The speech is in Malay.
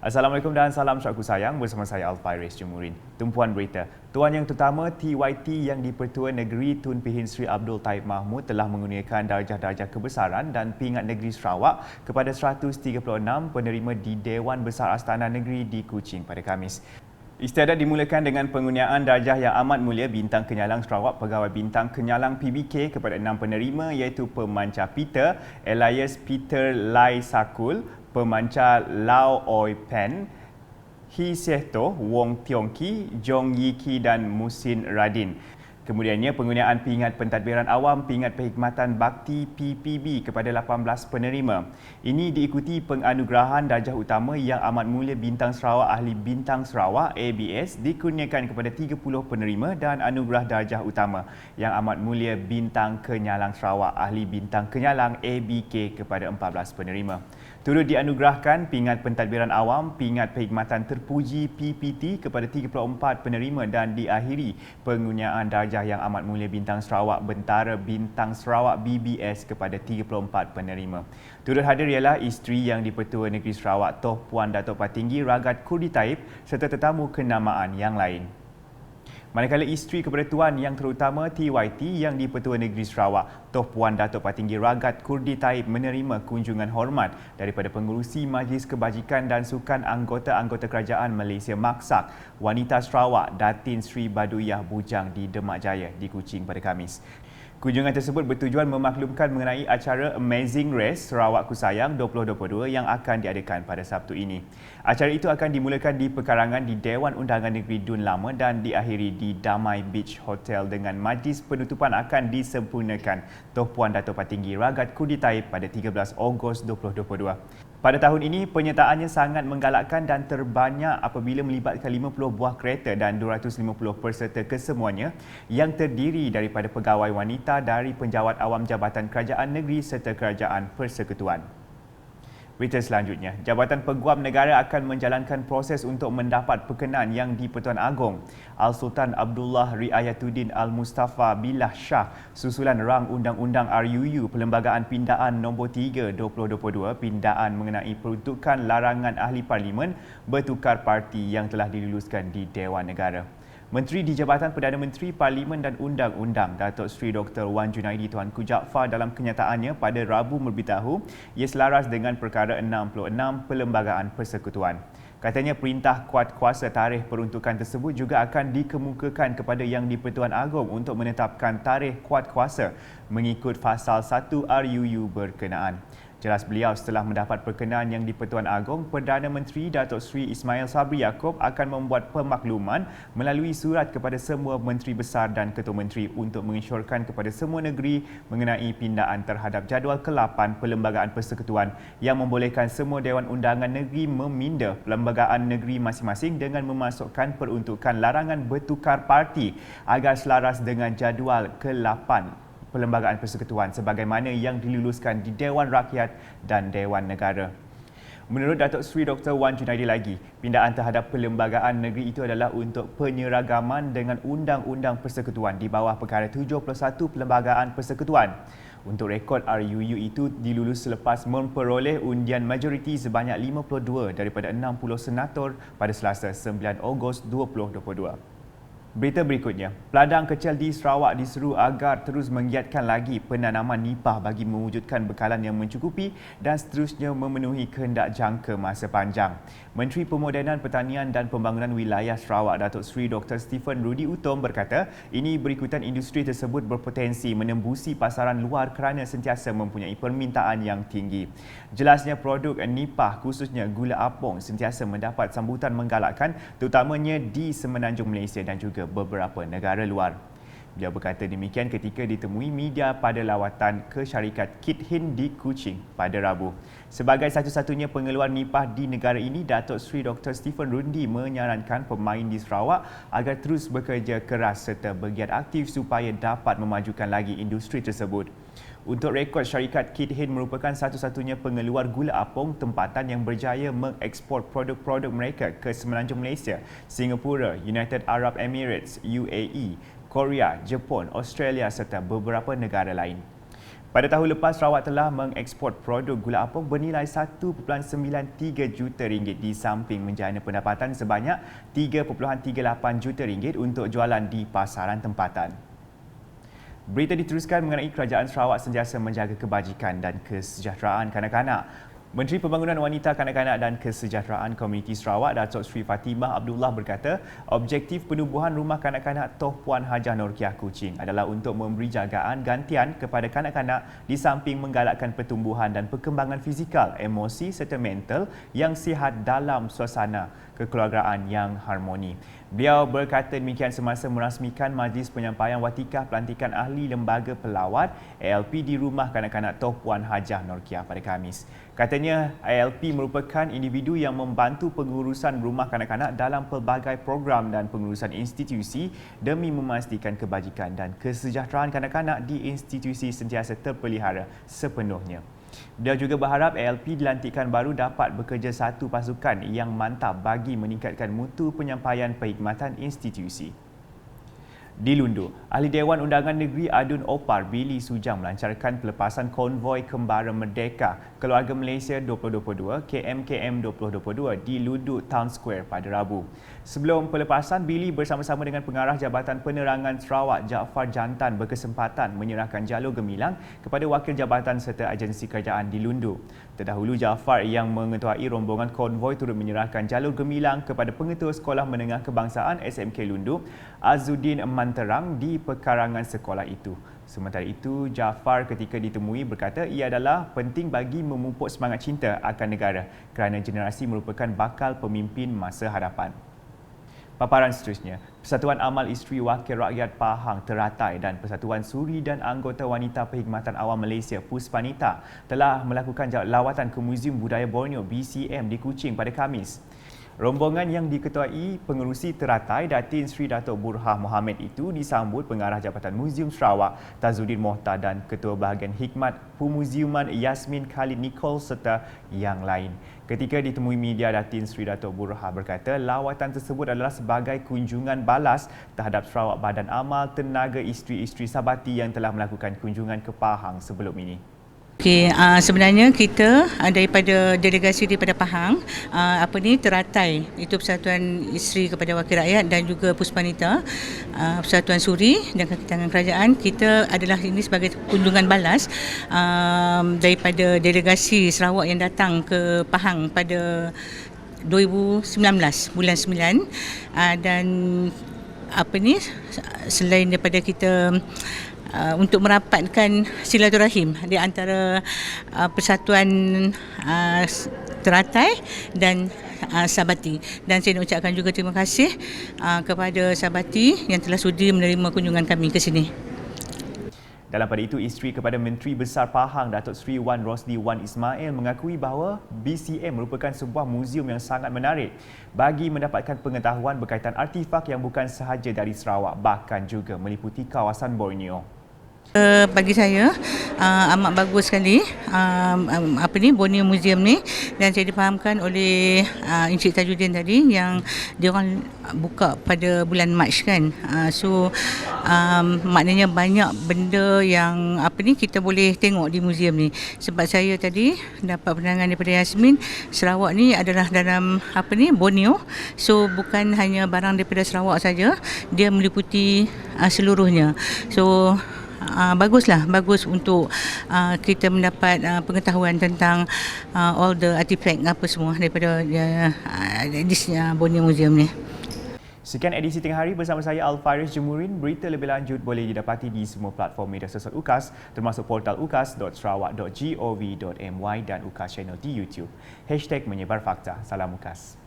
Assalamualaikum dan salam syakku sayang bersama saya Alfairis Jemurin. Tumpuan berita, Tuan Yang Terutama TYT yang di-Pertua Negeri Tun Pihin Sri Abdul Taib Mahmud telah mengurniakan darjah-darjah kebesaran dan pingat negeri Sarawak kepada 136 penerima di Dewan Besar Astana Negeri di Kuching pada Khamis. Istiadat dimulakan dengan pengurniaan darjah yang amat mulia Bintang Kenyalang Sarawak Pegawai Bintang Kenyalang PBK kepada 6 penerima iaitu Pemancar Peter, Elias Peter Lai Sakul, Pemancar Lau Oi Pen, Hi Sehto, Wong Tiong Ki, Jong Yi Ki dan Musin Radin. Kemudiannya penggunaan pingat pentadbiran awam pingat perkhidmatan bakti PPB kepada 18 penerima. Ini diikuti penganugerahan darjah utama yang amat mulia Bintang Sarawak Ahli Bintang Sarawak ABS dikurniakan kepada 30 penerima dan anugerah darjah utama yang amat mulia Bintang Kenyalang Sarawak Ahli Bintang Kenyalang ABK kepada 14 penerima. Turut dianugerahkan pingat pentadbiran awam pingat perkhidmatan terpuji PPT kepada 34 penerima dan diakhiri pengurniaan darjah yang amat mulia Bintang Sarawak Bentara Bintang Sarawak BBS kepada 34 penerima. Turut hadir ialah isteri yang di-Pertua Negeri Sarawak Toh Puan Datuk Patinggi Ragat Kurdi Taib serta tetamu kenamaan yang lain. Manakala isteri kepada Tuan Yang Terutama TYT yang di-Pertua Negeri Sarawak Toh Puan Datuk Patinggi Ragat Kurdi Taib menerima kunjungan hormat daripada pengurusi Majlis Kebajikan dan Sukan anggota-anggota Kerajaan Malaysia Maksak Wanita Sarawak Datin Sri Baduyah Bujang di Demak Jaya di Kuching pada Khamis. Kunjungan tersebut bertujuan memaklumkan mengenai acara Amazing Race Sarawak Ku Sayang 2022 yang akan diadakan pada Sabtu ini. Acara itu akan dimulakan di pekarangan di Dewan Undangan Negeri Dun Lama dan diakhiri di Damai Beach Hotel dengan majlis penutupan akan disempurnakan Toh Puan Datuk Patinggi Ragat Kurdi Taib pada 13 Ogos 2022. Pada tahun ini, penyertaannya sangat menggalakkan dan terbanyak apabila melibatkan 50 buah kereta dan 250 peserta kesemuanya yang terdiri daripada pegawai wanita dari penjawat awam Jabatan Kerajaan Negeri serta Kerajaan Persekutuan. Berita selanjutnya, Jabatan Peguam Negara akan menjalankan proses untuk mendapat perkenaan yang di-Pertuan Agong Al-Sultan Abdullah Riayatuddin Al-Mustafa Billah Shah susulan rang Undang-Undang RUU Perlembagaan Pindaan Nombor 3 2022 pindaan mengenai peruntukan larangan ahli parlimen bertukar parti yang telah diluluskan di Dewan Negara. Menteri di Jabatan Perdana Menteri Parlimen dan Undang-Undang Datuk Seri Dr. Wan Junaidi Tuanku Jaafar dalam kenyataannya pada Rabu memberitahu ia selaras dengan perkara 66 Perlembagaan Persekutuan. Katanya perintah kuat kuasa tarikh peruntukan tersebut juga akan dikemukakan kepada Yang di-Pertuan Agong untuk menetapkan tarikh kuat kuasa mengikut Fasal 1 RUU berkenaan. Jelas beliau setelah mendapat perkenaan Yang di-Pertuan Agong, Perdana Menteri Datuk Seri Ismail Sabri Yaakob akan membuat pemakluman melalui surat kepada semua Menteri Besar dan Ketua Menteri untuk mengisyorkan kepada semua negeri mengenai pindaan terhadap jadual ke-8 Perlembagaan Persekutuan yang membolehkan semua Dewan Undangan Negeri meminda perlembagaan negeri masing-masing dengan memasukkan peruntukan larangan bertukar parti agar selaras dengan jadual ke-8 Perlembagaan Persekutuan sebagaimana yang diluluskan di Dewan Rakyat dan Dewan Negara. Menurut Datuk Seri Dr. Wan Junaidi lagi, pindaan terhadap perlembagaan negeri itu adalah untuk penyeragaman dengan Undang-Undang Persekutuan di bawah perkara 71 Perlembagaan Persekutuan. Untuk rekod RUU itu dilulus selepas memperoleh undian majoriti sebanyak 52 daripada 60 senator pada Selasa 9 Ogos 2022. Berita berikutnya, peladang kecil di Sarawak diseru agar terus menggiatkan lagi penanaman nipah bagi mewujudkan bekalan yang mencukupi dan seterusnya memenuhi kehendak jangka masa panjang. Menteri Pemodenan Pertanian dan Pembangunan Wilayah Sarawak Datuk Seri Dr. Stephen Rudi Utom berkata, ini berikutan industri tersebut berpotensi menembusi pasaran luar kerana sentiasa mempunyai permintaan yang tinggi. Jelasnya produk nipah khususnya gula apung sentiasa mendapat sambutan menggalakkan terutamanya di Semenanjung Malaysia dan juga beberapa negara luar. Beliau berkata demikian ketika ditemui media pada lawatan ke syarikat Kit Hin di Kuching pada Rabu. Sebagai satu-satunya pengeluar nipah di negara ini, Datuk Seri Dr. Stephen Rundi menyarankan pemain di Sarawak agar terus bekerja keras serta bergiat aktif supaya dapat memajukan lagi industri tersebut. Untuk rekod, syarikat Kit Hin merupakan satu-satunya pengeluar gula apung tempatan yang berjaya mengekspor produk-produk mereka ke Semenanjung Malaysia, Singapura, United Arab Emirates, UAE, Korea, Jepun, Australia serta beberapa negara lain. Pada tahun lepas, Sarawak telah mengeksport produk gula apung bernilai 1.93 juta ringgit di samping menjana pendapatan sebanyak 3.38 juta ringgit untuk jualan di pasaran tempatan. Berita diteruskan mengenai kerajaan Sarawak sentiasa menjaga kebajikan dan kesejahteraan kanak-kanak. Menteri Pembangunan Wanita, Kanak-kanak dan Kesejahteraan Komuniti Sarawak, Datuk Seri Fatimah Abdullah berkata, objektif penubuhan rumah kanak-kanak Toh Puan Hajah Norkiah Kuching adalah untuk memberi jagaan gantian kepada kanak-kanak di samping menggalakkan pertumbuhan dan perkembangan fizikal, emosi serta mental yang sihat dalam suasana kekeluargaan yang harmoni. Beliau berkata demikian semasa merasmikan Majlis Penyampaian Watikah Pelantikan Ahli Lembaga Pelawat ALP di Rumah Kanak-kanak Toh Puan Hajah Norkiah pada Khamis. Katanya ALP merupakan individu yang membantu pengurusan rumah kanak-kanak dalam pelbagai program dan pengurusan institusi demi memastikan kebajikan dan kesejahteraan kanak-kanak di institusi sentiasa terpelihara sepenuhnya. Beliau juga berharap ALP dilantikan baru dapat bekerja satu pasukan yang mantap bagi meningkatkan mutu penyampaian perkhidmatan institusi. Di Lundu, Ahli Dewan Undangan Negeri Adun Opar Billy Sujang melancarkan pelepasan konvoi Kembara Merdeka Keluarga Malaysia 2022 KMKM 2022 di Lundu Town Square pada Rabu. Sebelum pelepasan, Billy bersama-sama dengan Pengarah Jabatan Penerangan Sarawak Jaafar Jantan berkesempatan menyerahkan jalur gemilang kepada Wakil Jabatan serta agensi kerajaan di Lundu. Terdahulu, Jaafar yang mengetuai rombongan konvoi turut menyerahkan jalur gemilang kepada Pengetua Sekolah Menengah Kebangsaan SMK Lundu, Azuddin Manterang di pekarangan sekolah itu. Sementara itu, Jaafar ketika ditemui berkata ia adalah penting bagi memupuk semangat cinta akan negara kerana generasi merupakan bakal pemimpin masa hadapan. Paparan seterusnya, Persatuan Amal Isteri Wakil Rakyat Pahang Teratai dan Persatuan Suri dan Anggota Wanita Perkhidmatan Awam Malaysia Puspanita telah melakukan lawatan ke Muzium Budaya Borneo BCM di Kuching pada Khamis. Rombongan yang diketuai Pengerusi Teratai Datin Sri Datuk Burhah Mohamed itu disambut Pengarah Jabatan Muzium Sarawak Tazuddin Mohtar dan Ketua Bahagian Hikmat Pemuziuman Yasmin Khalid Nicole serta yang lain. Ketika ditemui media, Datin Sri Datuk Burhah berkata lawatan tersebut adalah sebagai kunjungan balas terhadap Sarawak Badan Amal Tenaga Isteri-Isteri Sabati yang telah melakukan kunjungan ke Pahang sebelum ini. Okey, sebenarnya kita daripada delegasi daripada Pahang, Teratai, itu Persatuan Isteri kepada Wakil Rakyat dan juga Puspanita, Persatuan Suri dan Tangan Kerajaan, kita adalah ini sebagai kunjungan balas daripada delegasi Sarawak yang datang ke Pahang pada 2019 bulan 9 dan selain daripada kita untuk merapatkan silaturahim di antara Persatuan Teratai dan Sabati. Dan saya nak ucapkan juga terima kasih kepada Sabati yang telah sudi menerima kunjungan kami ke sini. Dalam pada itu, isteri kepada Menteri Besar Pahang Datuk Seri Wan Rosli Wan Ismail mengakui bahawa BCM merupakan sebuah muzium yang sangat menarik bagi mendapatkan pengetahuan berkaitan artifak yang bukan sahaja dari Sarawak bahkan juga meliputi kawasan Borneo. Bagi saya amat bagus sekali Borneo Museum ni, dan saya difahamkan oleh Encik Tajuddin tadi yang dia orang buka pada bulan Mac kan. Maknanya banyak benda yang kita boleh tengok di muzium ni. Sebab saya tadi dapat penerangan daripada Yasmin, Sarawak ni adalah dalam Borneo. So bukan hanya barang daripada Sarawak saja, dia meliputi seluruhnya. So bagus untuk kita mendapat pengetahuan tentang all the artifact semua daripada Borneo Museum ni. Sekian edisi Tengah Hari bersama saya Alfaris Jemurin. Berita lebih lanjut boleh didapati di semua platform media sosial UKAS termasuk portal ukas.sarawak.gov.my dan UKAS Channel di YouTube. #menyebar fakta. Salam UKAS.